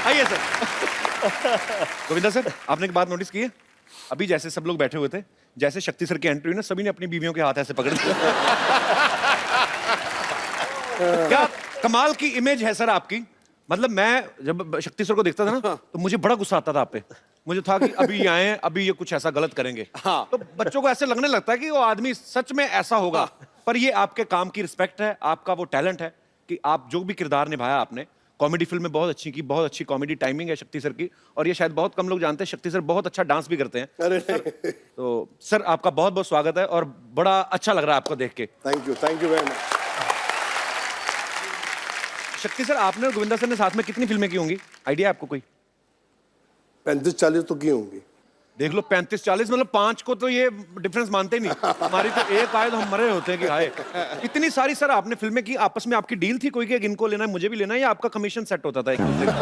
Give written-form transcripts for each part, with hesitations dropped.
आइए sir. Govinda sir, आपने एक बात नोटिस की है? अभी जैसे सब लोग बैठे हुए थे, जैसे शक्ति सर की एंट्री हुई ना, सभी ने अपनी बीवियों के हाथ ऐसे पकड़ लिए। क्या कमाल की इमेज है सर आपकी। मतलब मैं जब शक्ति सर को देखता था ना, तो मुझे बड़ा गुस्सा आता था आप पे। मुझे था कि अभी ये आए हैं, अभी ये कुछ ऐसा गलत करेंगे। हाँ। तो बच्चों को ऐसे लगने लगता है कि वो आदमी सच में ऐसा होगा। पर ये आपके काम की रिस्पेक्ट है, आपका वो टैलेंट है कि आप जो भी किरदार निभाया आपने, कॉमेडी फिल्म में बहुत अच्छी की, बहुत अच्छी कॉमेडी टाइमिंग है शक्ति सर की। और ये शायद बहुत कम लोग जानते हैं, शक्ति सर बहुत अच्छा डांस भी करते हैं। अरे तो सर आपका बहुत बहुत स्वागत है और बड़ा अच्छा लग रहा है आपको देख के। Thank you very much. शक्ति सर, आपने और गोविंदा सर ने साथ में कितनी फिल्में की होंगी? आइडिया आपको कोई? 35-40 तो की होंगी। देख लो, 35-40 मतलब 5 को तो ये डिफरेंस मानते ही नहीं। हमारी तो एक आए तो हम मरे होते हैं कि हाय। इतनी सारी सर आपने फिल्में की, आपस में आपकी डील थी कोई कि इनको लेना है, मुझे भी लेना है, या आपका कमीशन सेट होता था एक दूसरे का?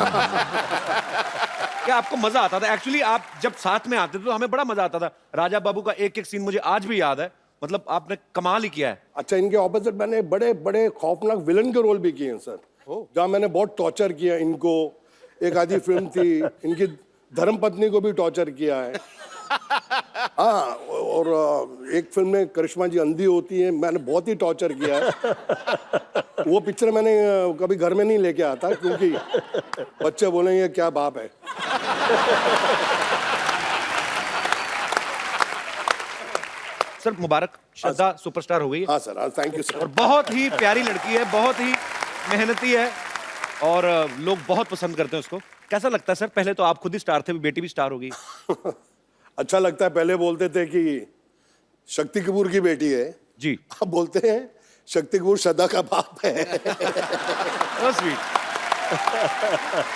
क्या आपको मजा आता था? एक्चुअली आप जब साथ में आते थे तो हमें बड़ा मजा आता था। राजा बाबू का एक एक सीन मुझे आज भी याद है। मतलब आपने कमाल ही किया है। अच्छा, इनके ऑपोजिट मैंने बड़े बड़े खौफनाक विलन के रोल भी किए हैं सर, जहाँ मैंने बहुत टॉर्चर किया इनको। एक आधी फिल्म थी, इनकी धर्मपत्नी को भी टॉर्चर किया है। हाँ, और एक फिल्म में करिश्मा जी अंधी होती है, मैंने बहुत ही टॉर्चर किया है। वो पिक्चर मैंने कभी घर में नहीं लेके आता, क्योंकि बच्चे बोलेंगे क्या बाप है। सर मुबारक, श्रद्धा सुपरस्टार हो गई है। हाँ सर, थैंक यू सर। और बहुत ही प्यारी लड़की है, बहुत ही मेहनती है और लोग बहुत पसंद करते हैं उसको। कैसा लगता है सर? पहले तो आप खुद ही स्टार थे, बेटी भी स्टार हो गई। अच्छा लगता है। पहले बोलते थे कि शक्ति कपूर की बेटी है जी। अब बोलते हैं शक्ति कपूर श्रद्धा का बाप है। स्वीट।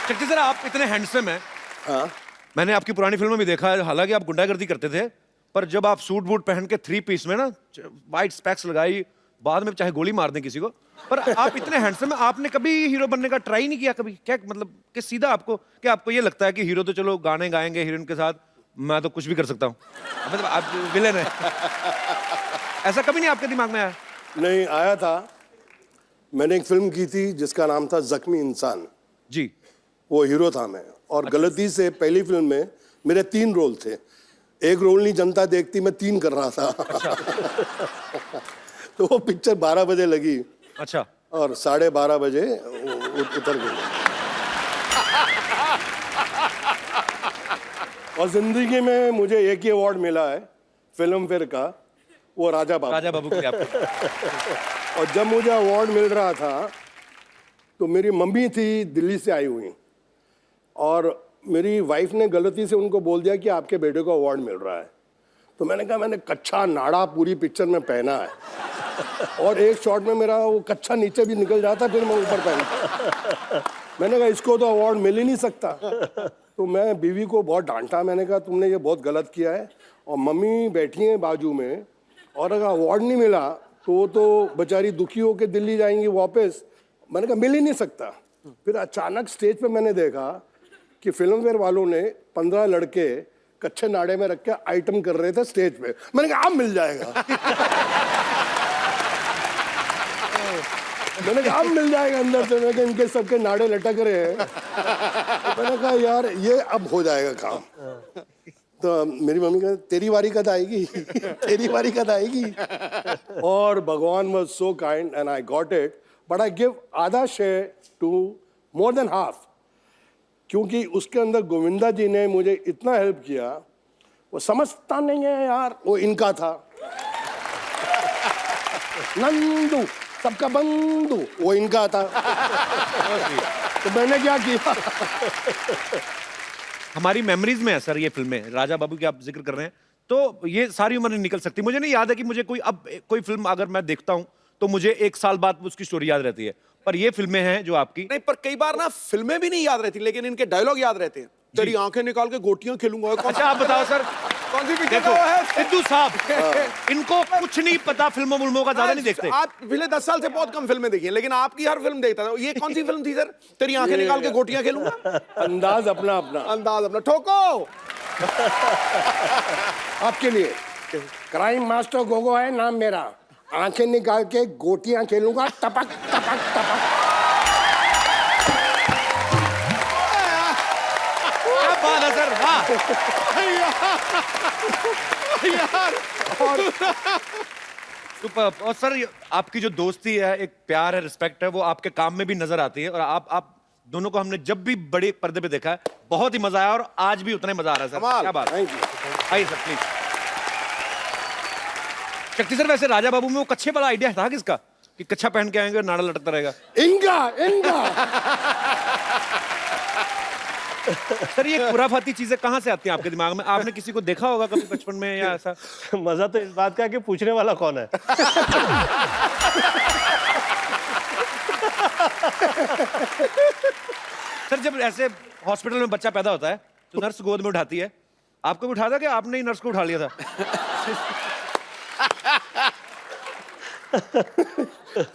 शक्ति सर, आप इतने हैंडसम हैं। हाँ, मैंने आपकी पुरानी फिल्मों में देखा है, हालांकि आप गुंडागर्दी करते थे, पर जब आप सूट बूट पहन के 3 पीस में ना, वाइट स्पेक्स लगाई, बाद में चाहे गोली मार दें किसी को, पर आप इतने हैंडसम हैं, आपने कभी हीरो बनने का ट्राई नहीं किया कभी? क्या मतलब कि सीधा आपको, क्या आपको ये लगता है कि हीरो तो चलो गाने गाएंगे हीरोइन के साथ, मैं तो कुछ भी कर सकता हूँ, मतलब आप विलेन है? ऐसा कभी नहीं आपके दिमाग में आया? नहीं आया था। मैंने एक फिल्म की थी जिसका नाम था जख्मी इंसान। जी। वो हीरो था मैं, और गलती से पहली फिल्म में मेरे 3 रोल थे। एक रोल नहीं जनता देखती, मैं 3 कर रहा था। तो वो पिक्चर 12 बजे लगी। अच्छा। और 12:30 बजे उतर गई। और जिंदगी में मुझे एक ही अवार्ड मिला है फिल्म फेयर का, वो राजा बाबू के लिए आपको। और जब मुझे अवार्ड मिल रहा था तो मेरी मम्मी थी दिल्ली से आई हुई, और मेरी वाइफ ने गलती से उनको बोल दिया कि आपके बेटे को अवार्ड मिल रहा है। तो मैंने कहा मैंने कच्चा नाड़ा पूरी पिक्चर में पहना है, और एक शॉट में मेरा वो कच्चा नीचे भी निकल जाता, फिर मैं ऊपर पहनता। मैंने कहा इसको तो अवार्ड मिल ही नहीं सकता। तो मैं बीवी को बहुत डांटा, मैंने कहा तुमने ये बहुत गलत किया है। और मम्मी बैठी हैं बाजू में, और अगर अवार्ड नहीं मिला तो वो तो बेचारी दुखी होकर दिल्ली जाएंगी वापस। मैंने कहा मिल ही नहीं सकता। फिर अचानक स्टेज पे मैंने देखा कि फिल्म फेयर वालों ने 15 लड़के कच्चे नाड़े में रख के आइटम कर रहे थे स्टेज पे। मैंने कहा अब मिल जाएगा। मैंने कहा अब मिल जाएगा अंदर से। मैंने कहा इनके सबके नाड़े लटक रहे हैं। तो मैंने कहा यार ये अब हो जाएगा काम। तो मेरी मम्मी कहती तेरी बारी कद आएगी, तेरी बारी कद आएगी। और भगवान was so kind and I got it, but I give आधा share to more than half, क्योंकि उसके अंदर गोविंदा जी ने मुझे इतना हेल्प किया। वो समझता नहीं है यार, वो इनका था नंदू, सबका बंधु, वो इनका था। तो मैंने क्या किया। हमारी मेमोरीज में है सर ये फिल्में। राजा बाबू की आप जिक्र कर रहे हैं, तो ये सारी उम्र नहीं निकल सकती। मुझे नहीं याद है कि मुझे कोई फिल्म अगर मैं देखता हूं तो मुझे 1 साल बाद उसकी स्टोरी याद रहती है, पर ये फिल्में हैं जो आपकी। नहीं, पर कई बार ना फिल्में भी नहीं याद रहती, लेकिन इनके डायलॉग याद रहते हैं। तेरी आंखें निकाल के गोटियां खेलूंगा। अच्छा आप बताओ सर, कौन सी पिक्चर देखो है? सिद्धू साहब, इनको कुछ नहीं पता, फिल्मों का ज्यादा नहीं देखते। आप पिछले 10 साल से बहुत कम फिल्में देखी हैं, लेकिन आपकी हर फिल्म देखता था। ये कौन सी फिल्म थी सर? तेरी आंखें निकाल के गोटियां खेलूंगा। अंदाज अपना अपना, अंदाज अपना। ठोको। आपके लिए क्राइम मास्टर गोगो है नाम मेरा। आंखें निकाल के गोटियां खेलूंगा, टपक टपक टपक। सर, वाह। यार सुपर। और सर आपकी जो दोस्ती है, एक प्यार है, रिस्पेक्ट है, वो आपके काम में भी नजर आती है। और आप दोनों को हमने जब भी बड़े पर्दे पे देखा है, बहुत ही मजा आया और आज भी उतना ही मजा आ रहा है सर। कमाल। क्या बात। Thank you. आइए सर प्लीज। शक्ति सर, वैसे राजा बाबू में वो कच्छे वाला आइडिया था किसका, कि कच्छा पहन के आएंगे और नाड़ा लटकता रहेगा? इनका सर ये खुराफाती चीजें कहाँ से आती हैं आपके दिमाग में? आपने किसी को देखा होगा कभी बचपन में या ऐसा? मजा तो इस बात का है कि पूछने वाला कौन है। सर जब ऐसे हॉस्पिटल में बच्चा पैदा होता है तो नर्स गोद में उठाती है, आपको भी उठा था कि आपने ही नर्स को उठा लिया था?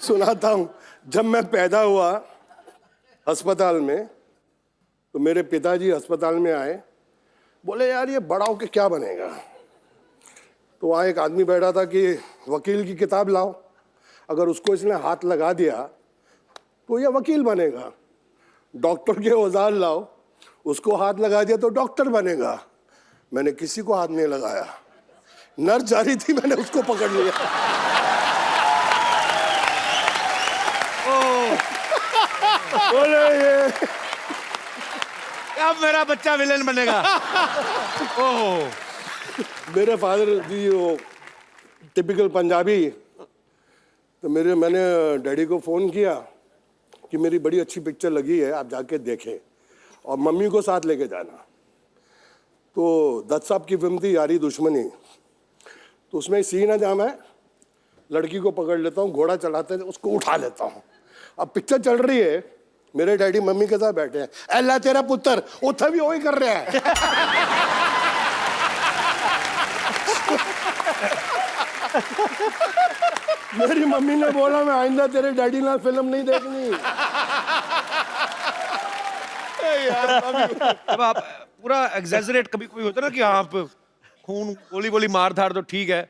सुनाता हूँ। जब मैं पैदा हुआ अस्पताल में, तो मेरे पिताजी अस्पताल में आए, बोले यार ये बड़ा होके क्या बनेगा? तो वहाँ एक आदमी बैठा था कि वकील की किताब लाओ, अगर उसको इसने हाथ लगा दिया तो ये वकील बनेगा। डॉक्टर के औजार लाओ, उसको हाथ लगा दिया तो डॉक्टर बनेगा। मैंने किसी को हाथ नहीं लगाया, नर्स जा रही थी, मैंने उसको पकड़ लिया। बोले ये अब मेरा बच्चा विलेन बनेगा। ओह, मेरे फादर जी वो टिपिकल पंजाबी, तो मैंने डैडी को फ़ोन किया कि मेरी बड़ी अच्छी पिक्चर लगी है, आप जाके देखें और मम्मी को साथ लेके जाना। तो दत्त साहब की फिल्म थी यारी दुश्मनी, तो उसमें सीन है जहाँ मैं लड़की को पकड़ लेता हूँ, घोड़ा चलाते हैं, उसको उठा लेता हूँ। अब पिक्चर चल रही है, मेरे डैडी मम्मी के साथ बैठे हैं, अल्लाह तेरा पुत्र उठा भी वही कर रहा है। मेरी मम्मी ने बोला मैं आइंदा तेरे डैडी ना फिल्म नहीं देखनी। अब आप पूरा एग्जैजरेट कभी कोई होता है ना कि आप खून गोली गोली मार धार तो ठीक है,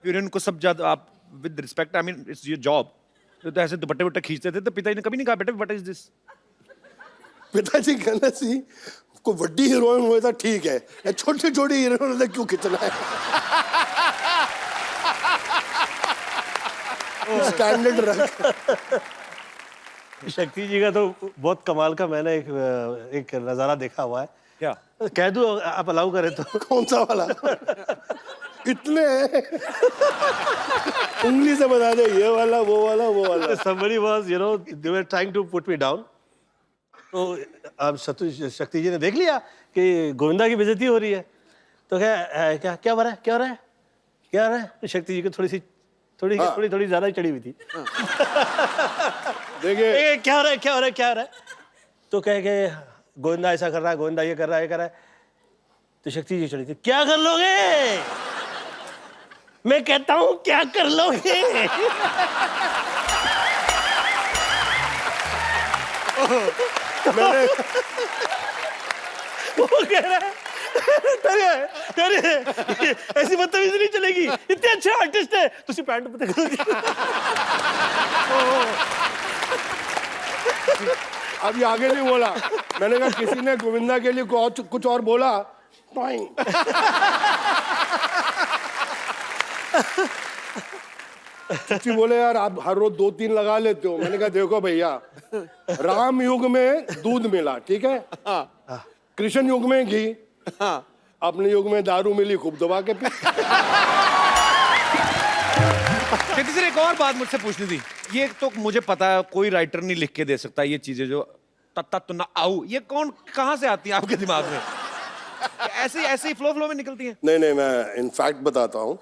फिर इनको सब ज्यादा आप with respect, I mean it's your job, तो ऐसे दुपट्टे वट्टे खींचते थे, तो पिताजी ने कभी नहीं कहा बेटा व्हाट इज दिस? पिताजी कहना सी कोई वड्डी हीरोइन हुए था ठीक है, छोटी छोटी हीरोइन ने क्यों खींचना है? स्टैंडर्ड रख। शक्ति जी का तो बहुत कमाल का मैंने एक नजारा देखा हुआ है। क्या? कह दूं आप अलाउ करें तो? कौन सा वाला? कितने हैं? उंगली से बता दे, ये वाला वो वाला वो वाला। Somebody was, you know, they were trying to put me down. तो अब शक्ति जी ने देख लिया कि गोविंदा की बेइज्जती हो रही है, तो क्या क्या हो रहा है, क्या हो रहा है, क्या हो रहा है? तो शक्ति जी को थोड़ी ज्यादा ही चढ़ी हुई थी। देखिए क्या हो रहा है, क्या हो रहा है, क्या हो रहा है? तो कह के गोविंदा ऐसा कर रहा है, गोविंदा ये कर रहा है, ये कर रहा है। तो शक्ति जी चढ़ी थी, क्या कर लोगे? मैं कहता हूं क्या कर लोगे? मैंने वो कह रहा है अरे ऐसी बदतमीजी नहीं चलेगी, इतने अच्छे आर्टिस्ट है, तुसी पैंट पता करोगे। अभी आगे नहीं बोला, मैंने कहा किसी ने गोविंदा के लिए कुछ और बोला। चची बोले यार आप हर रोज 2-3 लगा लेते हो। मैंने कहा देखो भैया, राम युग में दूध मिला, ठीक है, कृष्ण युग में घी, अपने युग में दारू मिली, खूब दबा के पी। शक्ति सर एक और बात मुझसे पूछनी थी, ये तो मुझे पता है कोई राइटर नहीं लिख के दे सकता ये चीजें जो तत्ता तो ना आऊ, ये कौन कहाँ से आती है आपके दिमाग में? ऐसे ही फ्लो में निकलती हैं? नहीं, मैं इनफैक्ट बताता हूँ,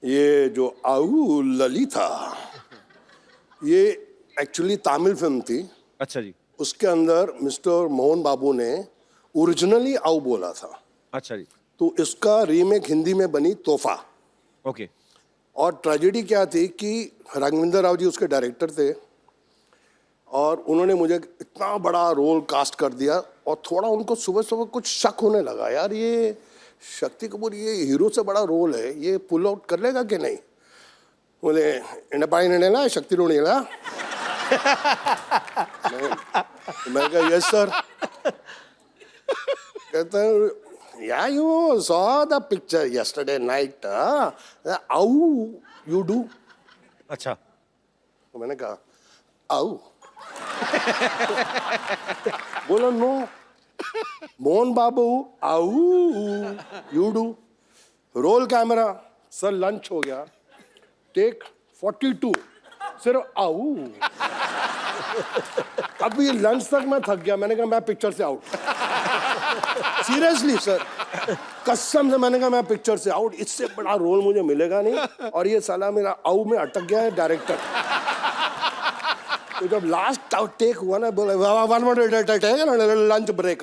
ये जो आऊ ललिता, ये एक्चुअली तमिल फिल्म थी। अच्छा जी। उसके अंदर मिस्टर मोहन बाबू ने ओरिजिनली आऊ बोला था। अच्छा जी। तो इसका रीमेक हिंदी में बनी तोहफा। ओके। और ट्रेजेडी क्या थी कि राघवेंद्र राव जी उसके डायरेक्टर थे और उन्होंने मुझे इतना बड़ा रोल कास्ट कर दिया और थोड़ा उनको सुबह सुबह कुछ शक होने लगा, यार ये शक्ति कपूर ये हीरो से बड़ा रोल है, ये पुल आउट कर लेगा कि नहीं? बोले इंडपाई नेला शक्ति रोनेला। मैं कहा यस सर। कहता है Yeah, you saw the picture yesterday night. How you do? अच्छा, तो मैंने कहा आओ बोला नो मोहन बाबू आओ you do roll camera sir lunch हो गया टेक 42 सिर्फ आओ अभी लंच तक मैं थक गया मैंने कहा मैं पिक्चर से आउट सीरियसली सर कसम से मैंने कहा मैं पिक्चर से आउट इससे बड़ा रोल मुझे मिलेगा नहीं और ये साला मेरा आउ में अटक गया है डायरेक्टर तो जब लास्ट टेक हुआ ना बोले वन मिनट लंच ब्रेक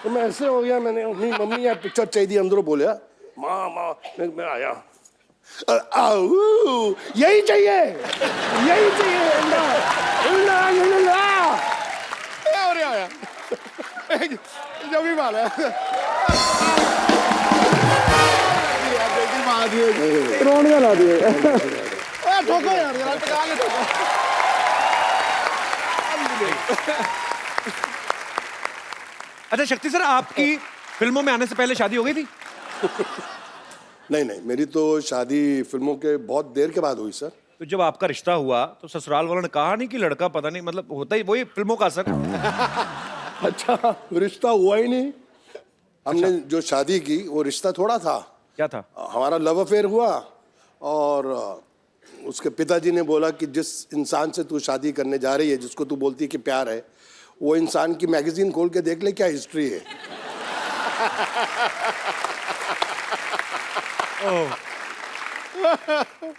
तो मैं ऐसे हो गया मैंने अपनी मम्मी यार पिक्चर चाहिए अंदरों बोले माँ मैं आया आओ यही चाहिए और आया जो भी बात है रोने का ला दिए ठोको यार जरा टका के ठोको अच्छा शक्ति सर, आपकी फिल्मों में आने से पहले शादी हो गई थी? नहीं मेरी तो शादी फिल्मों के बहुत देर के बाद हुई सर तो जब आपका रिश्ता हुआ तो ससुराल वालों ने कहा नहीं कि लड़का पता नहीं, मतलब होता ही वही फिल्मों का असर? अच्छा रिश्ता हुआ ही नहीं हमने जो शादी की वो रिश्ता थोड़ा था क्या था? हमारा लव अफेयर हुआ और उसके पिताजी ने बोला कि जिस इंसान से तू शादी करने जा रही है जिसको तू बोलती है कि प्यार है वो इंसान की मैगजीन खोल के देख ले क्या हिस्ट्री है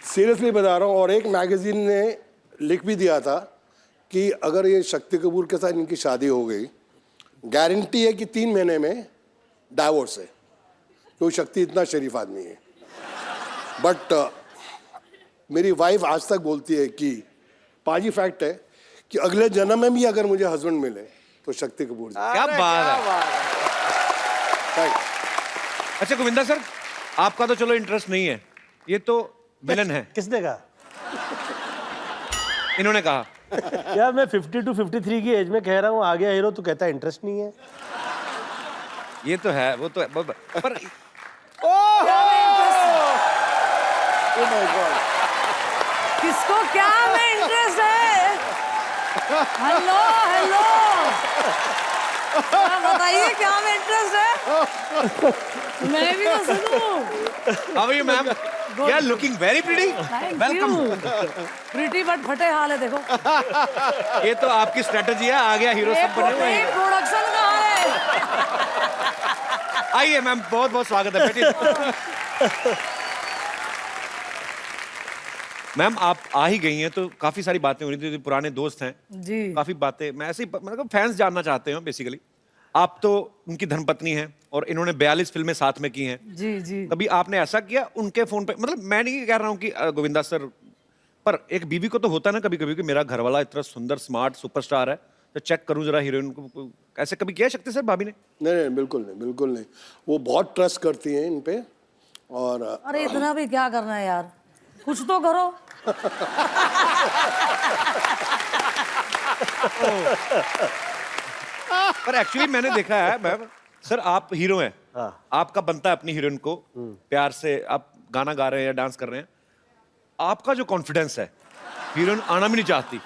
सीरियसली बता रहा हूँ और एक मैगजीन ने लिख भी दिया था कि अगर ये शक्ति कपूर के साथ इनकी शादी हो गई गारंटी है कि 3 महीने में डाइवोर्स है क्योंकि शक्ति इतना शरीफ आदमी है बट मेरी वाइफ आज तक बोलती है कि पाजी फैक्ट है कि अगले जन्म में भी अगर मुझे हस्बैंड मिले तो शक्ति कपूर जी क्या बात है। Thanks. अच्छा गोविंदा सर, आपका तो चलो इंटरेस्ट नहीं है, ये तो विलन है। किसने कहा? इन्होंने कहा। यार मैं 50 to 53 की एज में कह रहा हूँ आ गया हीरो, तो कहता है इंटरेस्ट नहीं है। ये तो है, वो तो है, पर Oh my God. किसको क्या में इंटरेस्ट है? हेलो बताइए क्या में इंटरेस्ट है? मैं भी तो सुनूं। How are you ma'am? You are looking very pretty. Welcome. Pretty but फटे हाल है देखो। ये तो आपकी स्ट्रेटजी है, आ गया हीरो सब बने हुए हैं। प्रोडक्शन कहाँ है? आइए मैम, बहुत बहुत स्वागत है, बैठिए। मैम आप आ ही गई हैं तो काफी सारी बातें हो रही थी, पुराने दोस्त हैं जी। काफी बातें, मैं ऐसे ही मतलब फैंस जानना चाहते हैं बेसिकली। आप तो उनकी धर्मपत्नी हैं और इन्होंने 42 फिल्में साथ में की हैं। जी जी। कभी आपने ऐसा किया उनके फोन पे, मतलब मैं नहीं कह रहा हूँ कि गोविंदा सर, पर एक बीवी को तो होता है ना कभी कभी कि मेरा घरवाला इतना सुंदर स्मार्ट सुपरस्टार है तो चेक करूं जरा हीरोइन को, ऐसे कभी किया शक्ति सर भाभी ने? नहीं बिल्कुल नहीं वो बहुत ट्रस्ट करती हैं इन पे और अरे इतना भी क्या करना है यार, कुछ तो करो। पर एक्चुअली मैंने देखा है मैम, सर आप हीरो हैं, आपका बनता है अपनी हीरोइन को प्यार से, आप गाना गा रहे हैं या डांस कर रहे हैं, आपका जो कॉन्फिडेंस है हीरोइन आना भी नहीं चाहती,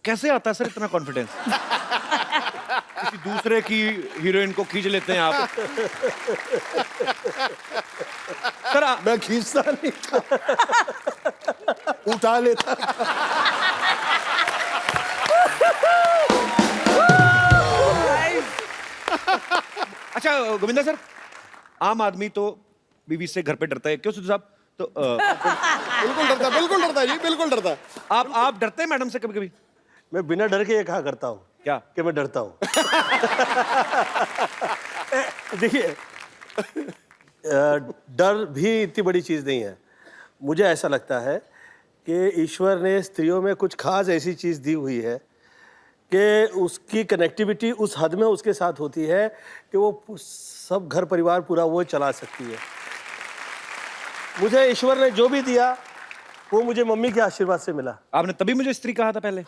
कैसे आता है सर इतना कॉन्फिडेंस? किसी दूसरे की हीरोइन को खींच लेते हैं आप। सर मैं खींचता नहीं था उठा लेता। अच्छा गोविंदा सर, आम आदमी तो बीवी से घर पे डरता है, क्यों सिद्धू साहब? तो बिल्कुल डरता जी, बिल्कुल डरता। आप डरते हैं मैडम से कभी कभी? मैं बिना डर के ये कहा करता हूँ क्या कि मैं डरता हूँ। देखिए डर भी इतनी बड़ी चीज़ नहीं है। मुझे ऐसा लगता है कि ईश्वर ने स्त्रियों में कुछ खास ऐसी चीज़ दी हुई है कि उसकी कनेक्टिविटी उस हद में उसके साथ होती है कि वो सब घर परिवार पूरा वो चला सकती है। मुझे ईश्वर ने जो भी दिया वो मुझे मम्मी के आशीर्वाद से मिला। आपने तभी मुझे स्त्री कहा था पहले?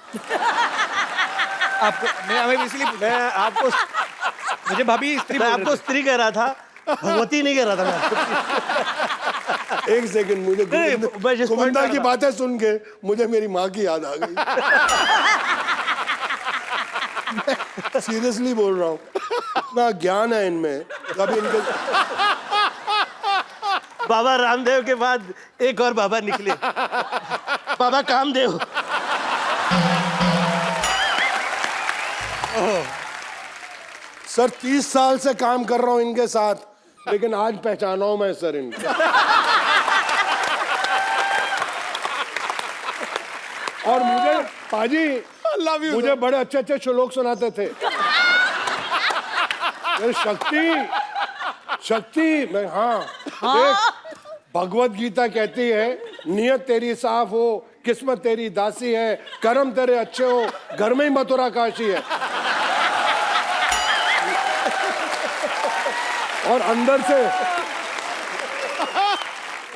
आपको मैं इसलिए मैं आपको मुझे भाभी स्त्री मैं बोल आपको रहे स्त्री कह रहा था, भगवती नहीं कह रहा था मैं आपको। एक सेकंड, मुझे नहीं, मैं जिस point गोविंदा पे की आ रहा बातें सुन के मुझे मेरी माँ की याद आ गई। सीरियसली बोल रहा हूँ, इतना ज्ञान है इनमें। कभी इनके बाबा रामदेव के बाद एक और बाबा निकले, बाबा कामदेव। सर 30 साल से काम कर रहा हूँ इनके साथ, लेकिन आज पहचाना हूं मैं सर इनको। और मुझे पाजी लव यू मुझे बड़े अच्छे अच्छे श्लोक सुनाते थे। अरे शक्ति मैं, हाँ देख, भगवत गीता कहती है नियत तेरी साफ हो, किस्मत तेरी दासी है, कर्म तेरे अच्छे हो, घर में ही मथुरा काशी है। और अंदर से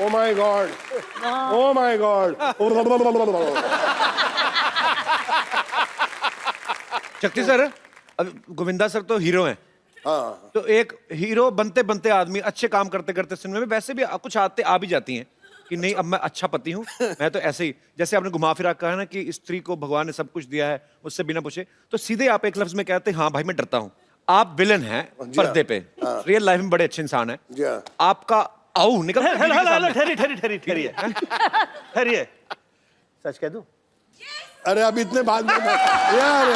oh my God, oh my God. शक्ति सर, अब गोविंदा सर तो हीरो हैं। हाँ, तो एक हीरो बनते बनते आदमी अच्छे काम करते करते सिनेमा में वैसे भी कुछ आते आ भी जाती हैं कि नहीं अब मैं अच्छा पति हूँ, मैं तो ऐसे ही, जैसे आपने घुमा फिरा कहा ना कि स्त्री को भगवान ने सब कुछ दिया है उससे बिना पूछे, तो सीधे आप एक लफ्ज में कहते हैं हाँ भाई मैं डरता हूँ। आप विलन हैं पर्दे पे, रियल लाइफ में बड़े अच्छे इंसान हैं। जी हाँ। आपका आओ निकल ठहरिए, सच कह दूं? अरे अब इतने बाद में यार,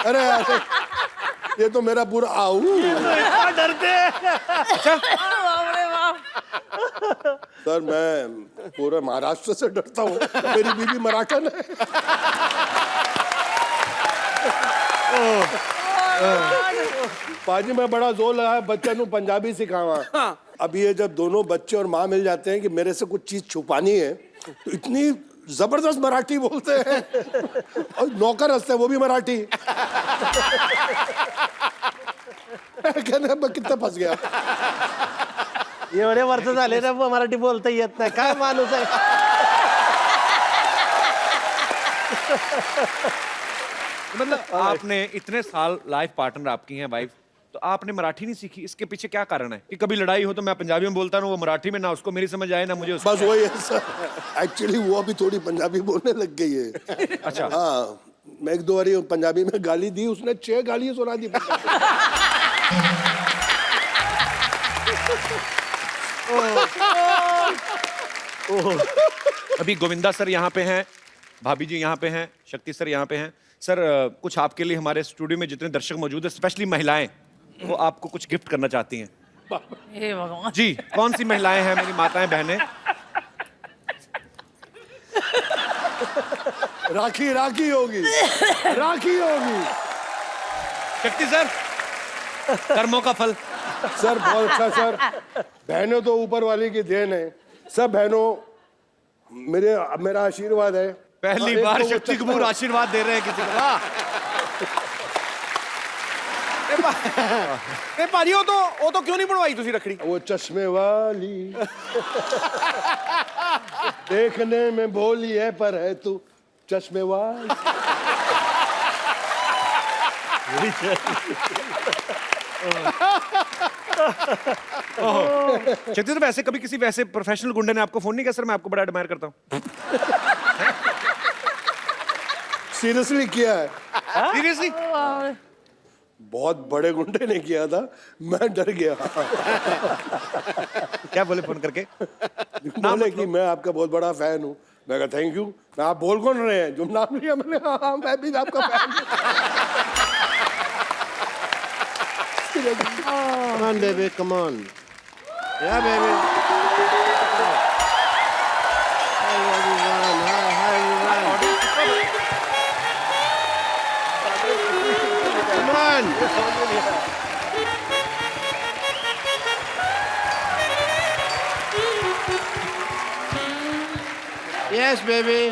अरे यार, ये तो मेरा पूरा आऊ। डरते हैं। बाप रे बाप। सर मैं पूरे महाराष्ट्र से डरता हूँ, मेरी बीवी मराठन है। पाजी मैं बड़ा जोर लगाया बच्चे नू पंजाबी सिखावा। अब ये जब दोनों बच्चे और माँ मिल जाते हैं कि मेरे से कुछ चीज छुपानी है, तो इतनी जबरदस्त मराठी बोलते हैं, और नौकर हंसते हैं वो भी मराठी। कहने मैं कितना फंस गया। एवढे वर्ष झाले ना मराठी बोलता येत नाही, काय माणूस आहे। मतलब आपने इतने साल लाइफ पार्टनर आपकी हैं वाइफ, तो आपने मराठी नहीं सीखी, इसके पीछे क्या कारण है कि कभी लड़ाई हो तो मैं पंजाबी में बोलता हूँ, वो मराठी में, ना उसको मेरी समझ आए ना मुझे उसको। बस वही है सर, एक्चुअली वो अभी थोड़ी पंजाबी बोलने लग गई है। अच्छा। हाँ, मैं एक दो बारी पंजाबी में गाली दी, उसने 6 गालियां सुना दी। अभी गोविंदा सर यहाँ पे हैं, भाभी जी यहाँ पे हैं, शक्ति सर यहाँ पे हैं। सर कुछ आपके लिए हमारे स्टूडियो में जितने दर्शक मौजूद हैं, स्पेशली महिलाएं, वो आपको कुछ गिफ्ट करना चाहती हैं। हे भगवान। जी, कौन सी महिलाएं हैं मेरी माताएं बहनें? राखी राखी होगी, राखी होगी। शक्ति सर, कर्मों का फल। सर बहुत अच्छा सर, बहनों तो ऊपर वाले की देन है। सब बहनों मेरा आशीर्वाद है। पहली एक बार तो वो शक्ति कपूर आशीर्वाद दे रहे हैं किसी को। वाह। भाजी वो तो क्यों नहीं बनवाई तुसी रखड़ी? वो चश्मे वाली देखने में भोली है पर है तू चश्मे वाली। शक्ति सर, वैसे कभी किसी वैसे प्रोफेशनल गुंडे ने आपको फोन नहीं किया सर मैं आपको बड़ा एडमायर करता हूँ? सीरियसली किया है, सीरियसली? बहुत बड़े गुंडे ने किया था, मैं डर गया। क्या बोले फोन करके? बोले कि मैं आपका बहुत बड़ा फैन हूँ। मैं कहा थैंक यू। मैं आप बोल कौन रहे हैं? जो नाम लिया मैंने, हाँ मैं भी आपका फैन हूँ। Come on, baby, come on. Yeah, baby. Hi, everyone. Hi, everyone. Come on. Yes, baby.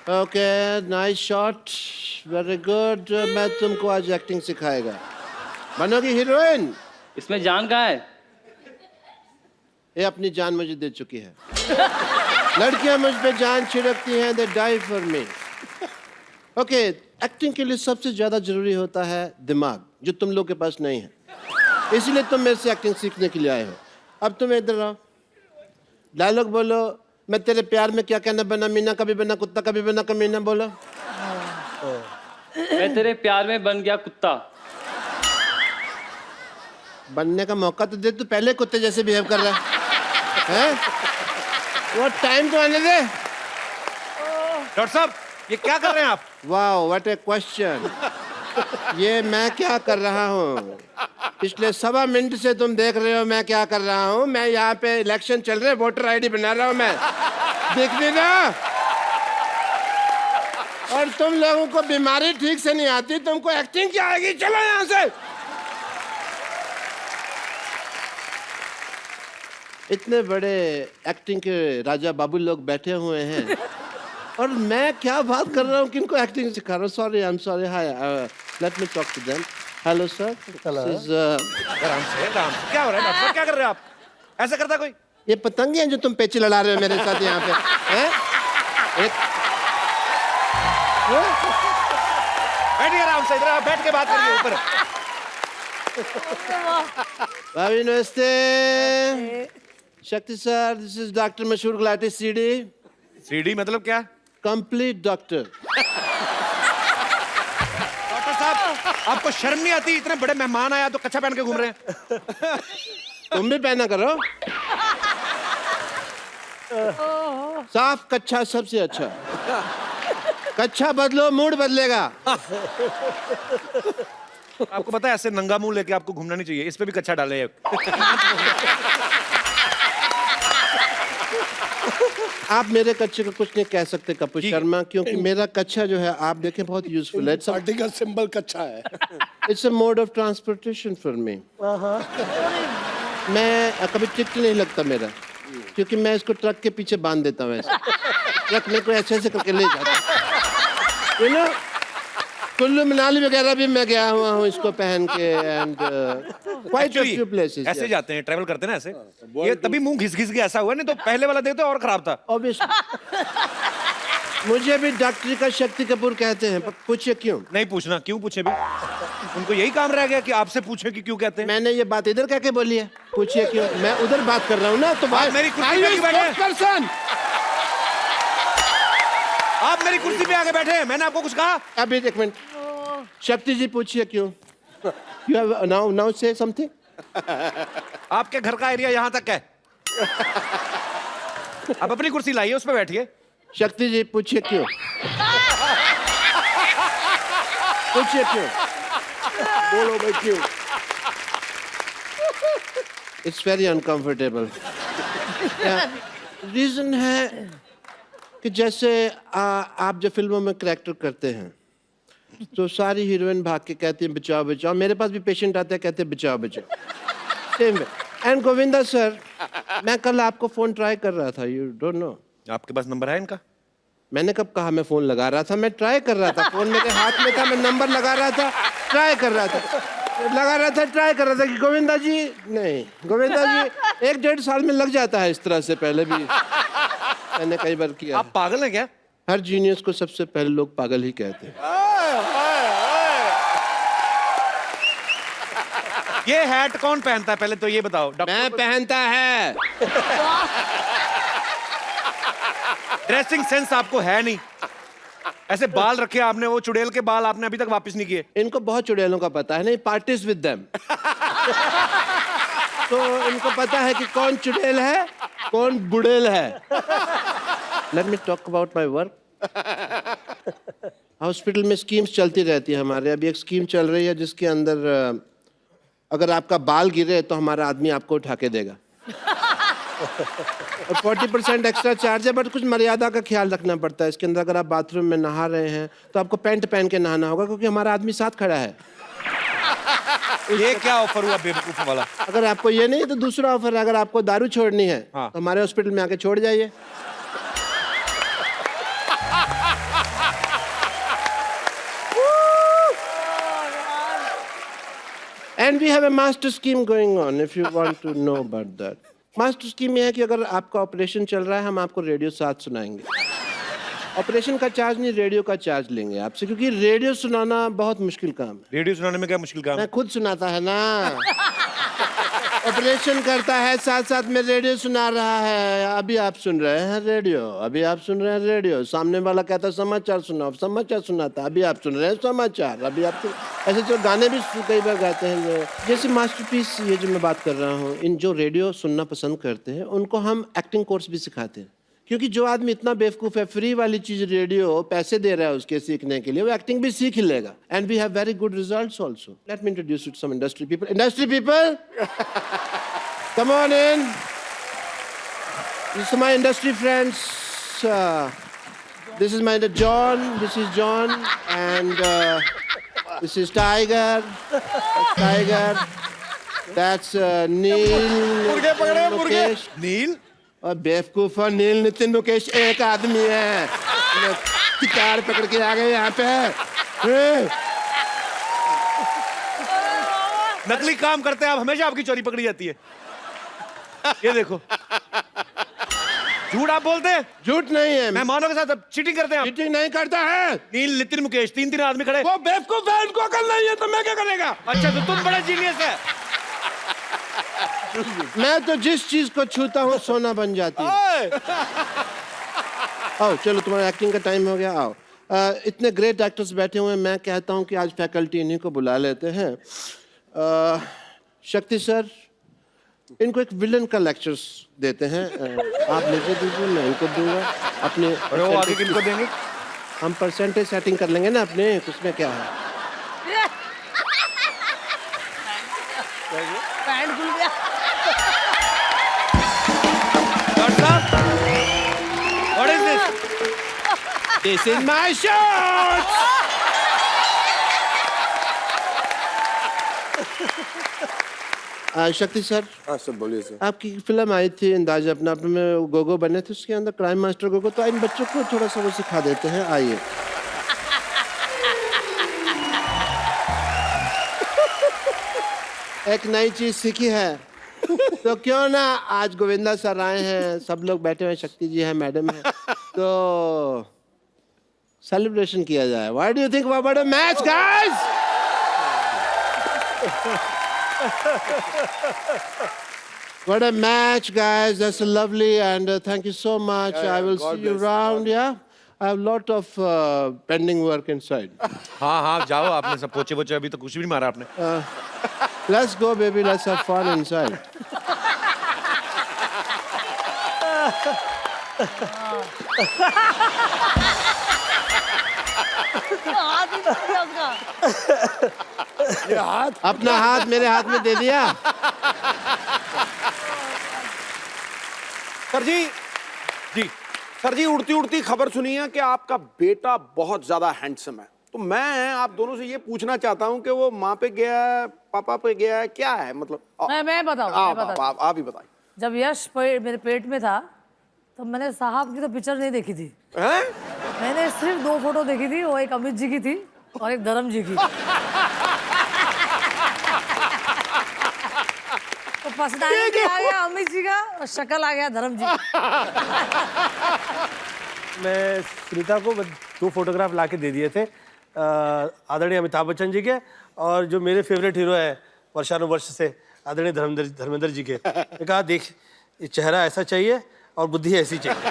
Okay, nice shot. Very good. मैं तुमको आज एक्टिंग सिखाएगा। बनोगी हीरोइन? इसमें जान कहाँ है? ये अपनी जान मुझे दे चुकी है। लड़कियां मुझ पे जान छिड़कती हैं, they die for me. Okay, acting के लिए सबसे ज्यादा जरूरी होता है दिमाग, जो तुम लोग के पास नहीं है। इसलिए तुम मेरे से एक्टिंग सीखने के लिए आए हो। अब तुम इधर आओ, डायलॉग बोलो। मैं तेरे प्यार में क्या कहना बना मीना, कभी बना कुत्ता, कभी बना कमीना। बोलो। मैं तेरे प्यार में बन गया कुत्ता। बनने का मौका तो दे, तू पहले कुत्ते जैसे बिहेव कर रहा है। वो टाइम तो आने दे। डॉक्टर साहब ये क्या कर रहे हैं आप? वाह, व्हाट ए क्वेश्चन। ये मैं क्या कर रहा हूँ? पिछले 1.25 मिनट से तुम देख रहे हो मैं क्या कर रहा हूँ। मैं यहाँ पे इलेक्शन चल रहे, वोटर आईडी बना रहा हूँ मैं। देख ना। और तुम लोगों को बीमारी ठीक से नहीं आती, तुमको एक्टिंग क्या आएगी? चलो यहाँ से। इतने बड़े एक्टिंग के राजा बाबू लोग बैठे हुए हैं और मैं क्या बात कर रहा हूँ, किनको एक्टिंग सिखा रहा हूँ। Sorry, I am sorry. Hi, let me talk to them. Hello sir. आराम से आराम से। क्या हो रहा है डॉक्टर साहब? क्या कर रहे हैं आप? ऐसा करता कोई? ये पतंगे हैं जो तुम पेची लड़ा रहे हो मेरे साथ यहाँ पे, हैं? बैठिए आराम से, इधर आप बैठ के बात करिए ऊपर। भाभी नमस्ते। शक्ति सर, दिस इज डॉक्टर मशहूर गुलाटी सीडी। सीडी मतलब क्या? Complete doctor. डॉक्टर साहब आपको शर्म नहीं आती? इतने बड़े मेहमान आया तो कच्छा पहन के घूम रहे हैं। तुम भी पहना करो। साफ कच्छा सबसे अच्छा। कच्छा बदलो, मूड बदलेगा। आपको पता है ऐसे नंगा मुंह लेके आपको घूमना नहीं चाहिए। इस पे भी कच्छा डाले एक। आप मेरे कच्चे को कुछ नहीं कह सकते कपूर शर्मा, क्योंकि मेरा कच्छा जो है आप देखें बहुत यूजफुल है। पार्टी का सिंबल कच्चा है। It's a mode of transportation for me. मैं कभी टिकट नहीं लगता मेरा, क्योंकि मैं इसको ट्रक के पीछे बांध देता हूँ ऐसे। ट्रक में कोई ऐसे करके ले जाता है। You know, कुल्लू मनाली वगैरह भी मैं गया हुआ हूँ इसको पहन के, and quite a few places. ऐसे जाते हैं, ट्रैवल करते हैं ना ऐसे। ये तभी मुंह घिस घिस के ऐसा हुआ, नहीं तो पहले वाला देखते और खराब था। ऑब्वियसली। मुझे भी डॉक्टरी का शक्ति कपूर कहते हैं, पूछिए क्यों? नहीं पूछना, क्यों पूछे भी? उनको यही काम रह गया कि आपसे पूछे कि क्यों कहते हैं। मैंने ये बात इधर कह के बोली है, पूछिए क्यों। मैं उधर बात कर रहा हूँ ना, तो आप मेरी कुर्सी पे आके बैठे। पर्सन, आप मेरी कुर्सी पे आके बैठे हैं, मैंने आपको कुछ कहा? अभी एक मिनट। शक्ति जी पूछिए क्यों। यू हैव नाउ से समथिंग। आपके घर का एरिया यहाँ तक है। आप अपनी कुर्सी लाइए, उस पे बैठिए। शक्ति जी पूछिए क्यों। पूछिए क्यों। बोलो भाई क्यों। It's very uncomfortable. रीजन है कि जैसे आप जो फिल्मों में करैक्टर करते हैं तो सारी हीरोइन भाग के कहती हैं बचाओ बचाओ। मेरे पास भी पेशेंट आते हैं, कहते हैं बचाओ बचाओ। Same way. And Govinda sir, मैं कल आपको फोन ट्राई कर रहा था, यू डोंट नो। आपके पास नंबर है इनका? मैंने कब कहा मैं फोन लगा रहा था? मैं ट्राई कर रहा था, फोन मेरे हाथ में था, मैं नंबर लगा रहा था, ट्राई कर रहा था, ट्राई कर रहा था कि गोविंदा जी। नहीं, गोविंदा जी 1-1.5 साल में लग जाता है इस तरह से, पहले भी मैंने कई बार किया। आप पागल हैं क्या? हर जीनियस को सबसे पहले लोग पागल ही कहते हैं। ये हैट कौन पहनता है पहले तो ये बताओ? मैं पहनता है। ड्रेसिंग सेंस आपको है नहीं। ऐसे बाल रखे आपने, वो चुड़ैल के बाल आपने अभी तक वापस नहीं किए। इनको बहुत चुड़ैलों का पता है, नहीं पार्टीज विद देम। तो इनको पता है कि कौन चुड़ैल है, कौन बुड़ैल है। Late me talk about my work. Hospital में स्कीम्स चलती रहती है हमारे। अभी एक स्कीम चल रही है जिसके अंदर अगर आपका बाल गिरे तो हमारा आदमी आपको उठा के देगा। और 40% एक्स्ट्रा चार्ज है, बट कुछ मर्यादा का ख्याल रखना पड़ता है इसके अंदर। अगर आप बाथरूम में नहा रहे हैं तो आपको पैंट पहन के नहाना होगा, क्योंकि हमारा आदमी साथ खड़ा है। ये क्या ऑफर हुआ बेवकूफ वाला? अगर आपको ये नहीं तो दूसरा ऑफर है, अगर आपको दारू छोड़नी है हाँ। तो हमारे हॉस्पिटल में आके छोड़ जाइए। And we have a master scheme going on if you want to know about that. Master scheme ये है कि अगर आपका ऑपरेशन चल रहा है हम आपको रेडियो साथ सुनाएंगे। ऑपरेशन का चार्ज नहीं, रेडियो का चार्ज लेंगे आपसे, क्योंकि रेडियो सुनाना बहुत मुश्किल काम है। रेडियो सुनाने में क्या मुश्किल काम है? मैं खुद सुनाता है ना। ऑपरेशन करता है, साथ साथ में रेडियो सुना रहा है। अभी आप सुन रहे हैं रेडियो, अभी आप सुन रहे हैं रेडियो। सामने वाला कहता है समाचार सुनाओ, समाचार सुनाता, अभी आप सुन रहे हैं समाचार, अभी आप ऐसे जो गाने भी कई बार गाते हैं। जैसे मास्टरपीस ये जो मैं बात कर रहा हूँ, इन जो रेडियो सुनना पसंद करते हैं उनको हम एक्टिंग कोर्स भी सिखाते हैं, क्योंकि जो आदमी इतना बेवकूफ है, फ्री वाली चीज रेडियो पैसे दे रहा है उसके सीखने के लिए, वो एक्टिंग भी सीख ही लेगा। And we have very good results also. Let me introduce you to some industry people. Industry people, come on in. This is my industry friends. This is my John, this is John, and this is Tiger, Tiger, that's Neil, Mukesh. Neil? और बेवकूफ और नील, नितिन, मुकेश एक आदमी है। Guitar पकड़ के आ गए यहाँ पे। नकली काम करते हैं आप, हमेशा आपकी चोरी पकड़ी जाती है। ये देखो, झूठ आप बोलते हैं। झूठ नहीं है, मेहमानों के साथ चीटिंग करते हैं आप। चीटिंग नहीं करता है। नील, नितिन, मुकेश, तीन आदमी खड़े। वो बेवकूफ है, उनको अकल नहीं है, तो मैं क्या करेगा? अच्छा, तो तुम बड़ा जीनियस है। मैं तो जिस चीज को छूता हूँ सोना बन जाती है। आओ चलो, तुम्हारा एक्टिंग का टाइम हो गया, आओ। इतने ग्रेट एक्टर्स बैठे हुए हैं, मैं कहता हूँ कि आज फैकल्टी इन्हीं को बुला लेते हैं। शक्ति सर, इनको एक विलन का लेक्चर्स देते हैं। आप मुझे दीजिए, मैं इनको दूंगा। अपने वो आगे किनको देंगे? हम परसेंटेज सेटिंग कर लेंगे ना अपने, उसमें क्या है। पैंट खुल गया। What is this? This is my shorts. शक्ति सर। हाँ सर, बोलिए सर। आपकी फिल्म आई थी अंदाज़ अपना अपने में, गोगो बने थे उसके अंदर, क्राइम मास्टर गोगो। तो इन बच्चों को थोड़ा सा वो सिखा देते हैं, आइए। एक नई चीज सीखी है, तो क्यों ना आज गोविंदा सर आए हैं, सब लोग बैठे हुए, शक्ति जी है, मैडम है, तो सेलिब्रेशन किया जाए। Why do you think we have a match guys? What a match, guys. That's lovely, and thank you so much. I will see you around, yeah? I have a lot of pending work inside. हाँ हाँ, जाओ। आपने सब पोचे पोचे, अभी तो कुछ भी नहीं मारा आपने। Let's go, baby. Let's have fun inside. हाथ ही टूट गया उसका। ये हाथ अपना हाथ मेरे हाथ में दे दिया। सर जी, जी, सर जी, उड़ती उड़ती खबर सुनी है कि आपका बेटा बहुत ज्यादा हैंडसम है। तो मैं आप दोनों से ये पूछना चाहता हूँ कि वो माँ पे गया है, पापा पे गया है, क्या है मतलब? मैं बताऊँ, आप ही बताइए। जब यश मेरे पेट में था, तो मैंने साहब की तो पिक्चर नहीं देखी थी। हैं? मैंने सिर्फ 2 फोटो देखी थी, वो एक अमित जी की थी और एक धर्म जी की। तो पछताने पे आ गया अमित जी का और शक्ल आ गया धर्म जी की। मैं सुनीता को 2 फोटोग्राफ ला के दे दिए थे, आदरणीय अमिताभ बच्चन जी के, और जो मेरे फेवरेट हीरो है वर्षानुवर्ष से, आदरणीय धर्मेंद्र जी के। मैं कहा देख, ये चेहरा ऐसा चाहिए और बुद्धि ऐसी चाहिए।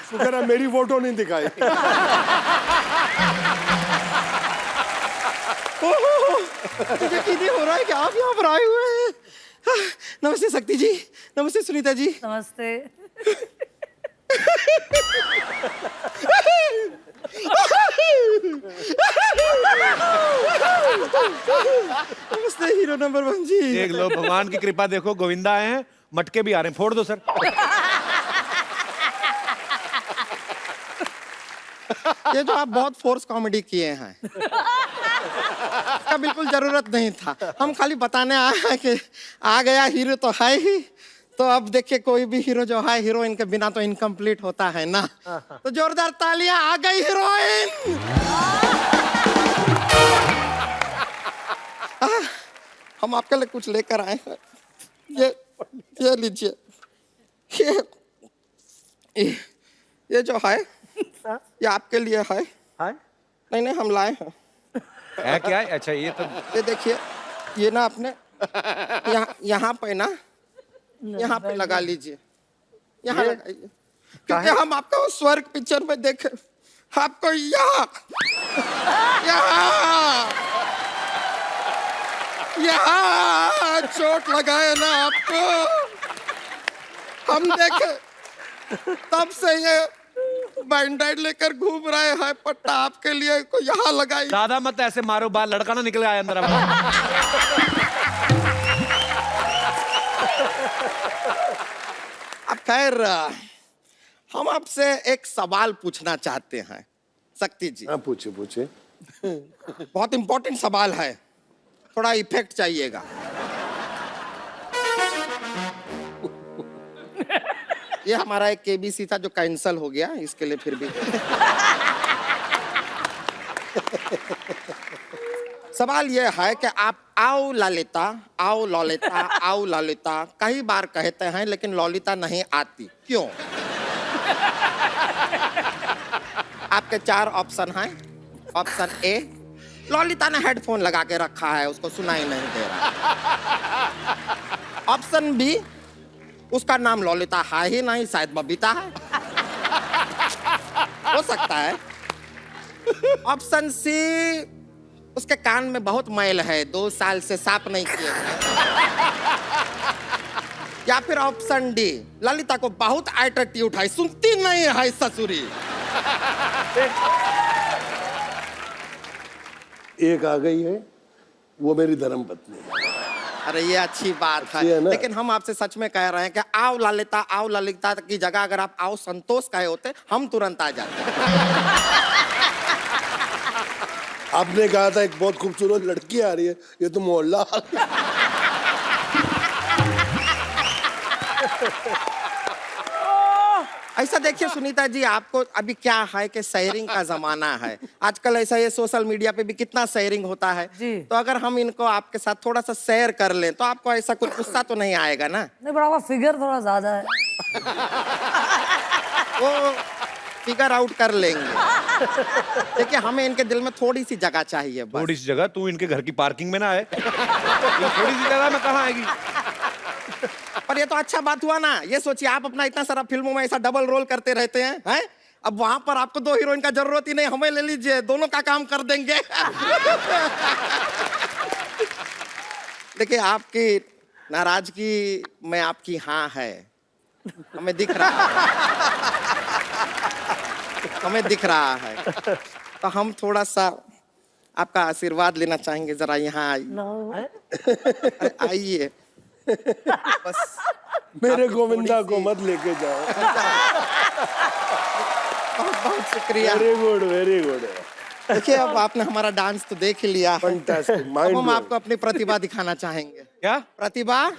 शुक्र है मेरी फोटो नहीं दिखाई। दीदी हो रहा है कि आप यहाँ पर आए हुए हैं। नमस्ते शक्ति जी, नमस्ते सुनीता जी। नमस्ते। नमस्ते हीरो नंबर 1 जी। देख लो, भगवान की कृपा देखो, गोविंदा आए हैं, मटके भी आ रहे हैं। फोड़ दो सर। ये जो आप बहुत फोर्स कॉमेडी किए हैं, इसका बिल्कुल जरूरत नहीं था। हम खाली बताने आए हैं कि आ गया हीरो तो है ही, तो अब देखिए कोई भी हीरो जो है, हीरोइन के बिना तो इनकम्प्लीट होता है ना। तो जोरदार तालियां, आ गई हीरोइन। हम आपके लिए कुछ लेकर आए हैं। ये ये लीजिए, ये जो है ये आपके लिए है। नहीं नहीं, हम लाए हैं। है क्या है? अच्छा ये तो ये देखिए, ये ना आपने यहाँ पे ना, यहाँ पे लगा लीजिए, यहाँ लगाइए, क्योंकि हम आपको वो स्वर्ग पिक्चर में देखे, आपको यहाँ यहाँ चोट लगाए ना आपको, हम देखे, तब से ये बैंडेड लेकर घूम रहे हैं। पट्टा आपके लिए को यहाँ लगाई। ज्यादा मत ऐसे मारो, बाल लड़का ना निकल आए अंदर हमारा। अब खैर, हम आपसे एक सवाल पूछना चाहते हैं शक्ति जी। हाँ, पूछे पूछे। बहुत इंपॉर्टेंट सवाल है, थोड़ा इफेक्ट चाहिएगा। ये हमारा एक केबीसी था जो कैंसिल हो गया, इसके लिए फिर भी सवाल ये है कि आप आओ ललिता, आओ ललिता, आओ ललिता कई बार कहते हैं, लेकिन ललिता नहीं आती, क्यों? आपके 4 ऑप्शन हैं। ऑप्शन ए, ललिता ने हेडफोन लगा के रखा है, उसको सुनाई नहीं दे रहा। ऑप्शन बी, उसका नाम ललिता है ही नहीं, शायद बबीता है, हो सकता है। ऑप्शन सी, उसके कान में बहुत मैल है, 2 साल से साफ नहीं किए हैं। या फिर ऑप्शन डी, ललिता को बहुत एटीट्यूड है, सुनती नहीं है ससुरी। एक आ गई है, वो मेरी धर्मपत्नी है। अरे ये अच्छी बात अच्छी है है, ना? लेकिन हम आपसे सच में कह रहे हैं कि आओ ललिता की जगह अगर आप आओ संतोष कहे होते, हम तुरंत आ जाते। आपने कहा था एक बहुत खूबसूरत लड़की आ रही है, ये तो मोहल्ला आ गया। ऐसा देखिए सुनीता जी, आपको अभी क्या है कि शेयरिंग का जमाना है आजकल। ऐसा ये सोशल मीडिया पे भी कितना शेयरिंग होता है जी। तो अगर हम इनको आपके साथ थोड़ा सा शेयर कर लें तो आपको ऐसा कुछ गुस्सा तो नहीं आएगा ना? नहीं, बड़ा आपका फिगर थोड़ा ज्यादा है। वो फिगर आउट कर लेंगे। देखिए, हमें इनके दिल में थोड़ी सी जगह चाहिए बस। थोड़ी सी जगह, तू इनके घर की पार्किंग में ना आए। ये थोड़ी सी जगह में कहाँ आएगी? पर ये तो अच्छा बात हुआ ना। ये सोचिए, आप अपना इतना सारा फिल्मों में ऐसा डबल रोल करते रहते हैं? अब वहां पर आपको 2 हीरोइन का जरूरत ही नहीं, हमें ले लीजिए, दोनों का काम कर देंगे। देखिए, आपकी नाराजगी में आपकी हाँ है, हमें दिख रहा है, हमें दिख रहा है। तो हम थोड़ा सा आपका आशीर्वाद लेना चाहेंगे, जरा यहाँ आइए। अरे आइए बस। मेरे गोविंदा को मत लेके जाओ। बहुत बहुत शुक्रिया। Very good, very good. देखिए, अब आपने हमारा डांस तो देख ही लिया है। फैंटास्टिक, अब माइंड हम आपको अपनी प्रतिभा दिखाना चाहेंगे। क्या प्रतिभा?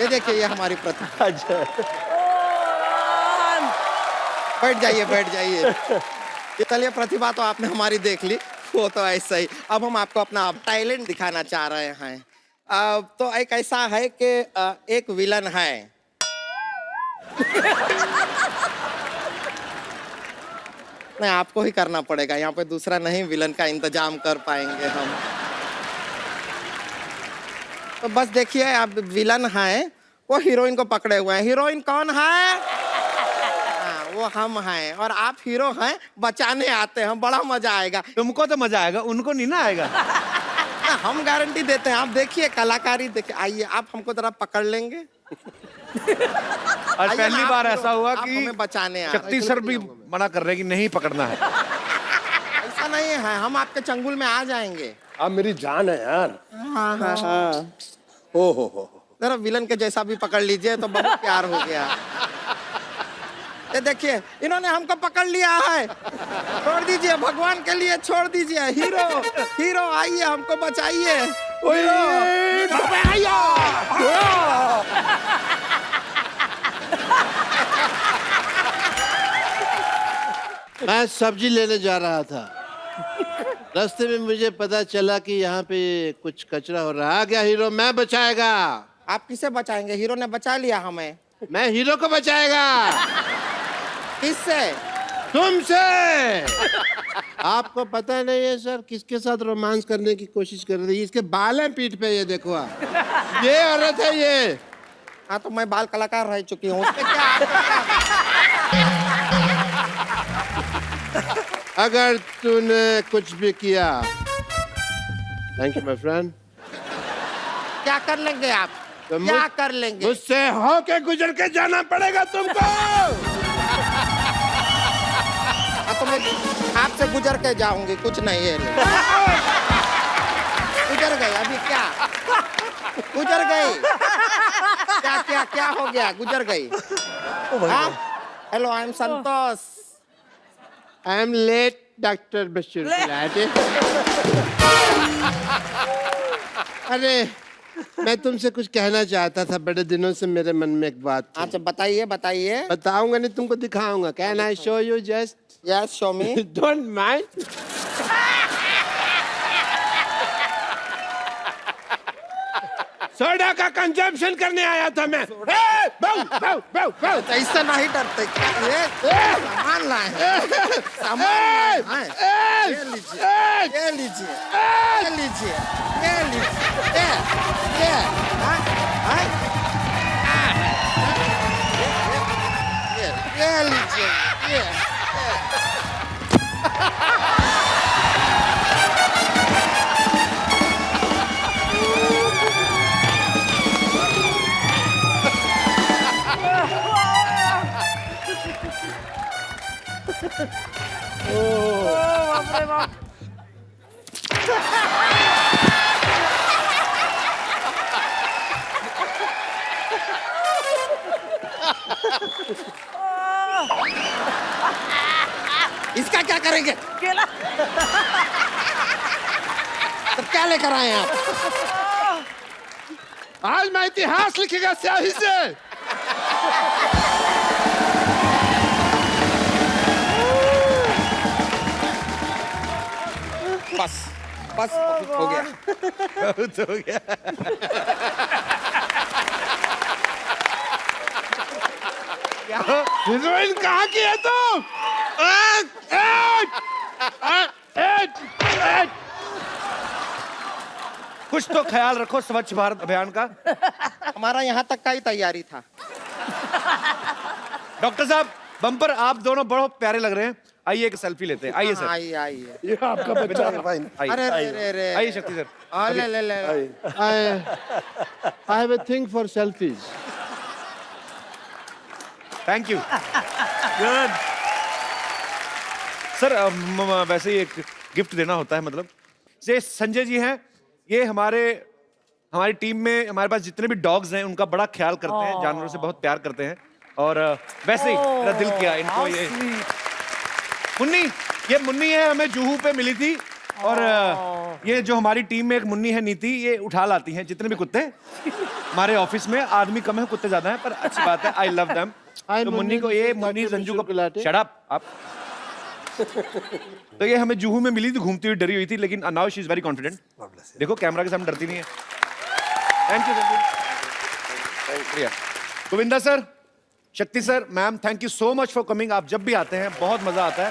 ये देखिए, ये हमारी प्रतिभा। अच्छा, बैठ जाइए, बैठ जाइए। ये चलिए, प्रतिभा तो आपने हमारी देख ली, वो तो ऐसा ही। अब हम आपको अपना टैलेंट दिखाना चाह रहे हैं। तो एक ऐसा है कि एक विलन है। नहीं, आपको ही करना पड़ेगा, यहाँ पे दूसरा नहीं विलन का इंतजाम कर पाएंगे हम। तो बस देखिए, अब विलन है, वो हीरोइन को पकड़े हुए हैं। हीरोइन कौन है? वो हम हैं, और आप हीरो हैं, बचाने आते हैं। बड़ा मजा आएगा। तुमको तो मजा आएगा, उनको नहीं ना आएगा। हम गारंटी देते हैं। आप देखिए, कलाकारी देखिए। आइए, आप हमको जरा पकड़ लेंगे। आज आइए पहली ना, बार आप ऐसा हुआ आप कि हमें बचाने आए। शक्ति सर भी मना कर रहे हैं कि नहीं पकड़ना है। ऐसा नहीं है, हम आपके चंगुल में आ जाएंगे। आप मेरी जान है यार। हाँ। ओ हो। जरा विलन के जैसा भी पकड़ लीजिए तो बहुत प्यार हो गया। ये देखिए, इन्होंने हमको पकड़ लिया है। छोड़ दीजिए, भगवान के लिए छोड़ दीजिए। हीरो, हीरो आइए, हमको बचाइए। मैं सब्जी लेने जा रहा था, रास्ते में मुझे पता चला कि यहाँ पे कुछ कचरा हो रहा है। आ गया हीरो, मैं बचाएगा। आप किसे बचाएंगे? हीरो ने बचा लिया हमें। मैं हीरो को बचाएगा। किससे? तुमसे। आपको पता नहीं है सर किसके साथ रोमांस करने की कोशिश कर रही है? इसके बाल हैं पीठ पे, ये देखो आप। ये औरत है ये। हाँ तो मैं बाल कलाकार रह चुकी हूँ, उसमें क्या आपका क्या? अगर तूने कुछ भी किया, थैंक यू माय फ्रेंड, क्या कर लेंगे आप? तो क्या कर लेंगे? मुझसे हो के गुजर के जाना पड़ेगा तुमको। हाँ तो मैं आपसे गुजर के जाऊंगी, कुछ नहीं है। गुजर गई अभी क्या? गुजर गई क्या? क्या क्या हो गया? गुजर गई। Hello, I am Santosh. I am late doctor Bashir Gulati. अरे मैं तुमसे कुछ कहना चाहता था, बड़े दिनों से मेरे मन में एक बात थी। अच्छा बताइए बताइए। बताऊंगा नहीं, तुमको दिखाऊंगा। Can I show you just? Yes, show me. Don't mind. Soda का कंजम्पशन करने आया था मैं। ऐसा नहीं डरते क्या? ये सामान लाए हैं। सामान लाए हैं। ये लीजिए, ये लीजिए, ये लीजिए, ये लीजिए, ये हाँ, हाँ, ये लीजिए, ये इसका क्या करेंगे? केला। तो क्या लेकर आए आप? आज मैं इतिहास लिखेगा स्याही से। बस बस हो गया। बहुत हो गया। हीरोइन कहाँ की है तुम? कुछ तो ख्याल रखो स्वच्छ भारत अभियान का। हमारा यहाँ तक का ही तैयारी था। डॉक्टर साहब, बम्पर आप दोनों बहुत प्यारे लग रहे हैं। आइए एक सेल्फी लेते हैं। आइए सर, आइए आइए। ये आपका बच्चा है। अरे आइए रे रे रे। आइए शक्ति सर। ले ले ले। I have a thing for selfies. Thank you. Good sir, वैसे ही एक गिफ्ट देना होता है। मतलब ये संजय जी हैं, ये हमारी टीम में हमारे पास जितने भी डॉग्स हैं उनका बड़ा ख्याल करते हैं, जानवरों से बहुत प्यार करते हैं। और वैसे ही मेरा दिल किया इनको ये मुन्नी है, हमें जुहू पे मिली थी। और ये जो हमारी टीम में एक मुन्नी है नीति, ये उठा लाती हैं जितने भी कुत्ते हमारे ऑफिस में। आदमी कम है, कुत्ते ज्यादा हैं, पर अच्छी बात है। I love them. तो मुन्नी को ये मुन्नी संजू को शट अप आप। तो ये हमें जुहू में मिली थी, घूमती हुई डरी हुई थी, लेकिन now she is very confident. देखो कैमरा के सामने डरती नहीं है। थैंक यू शुक्रिया। गोविंदा सर, शक्ति sir, ma'am, thank you so much for coming. आप जब भी आते हैं बहुत मजा आता है।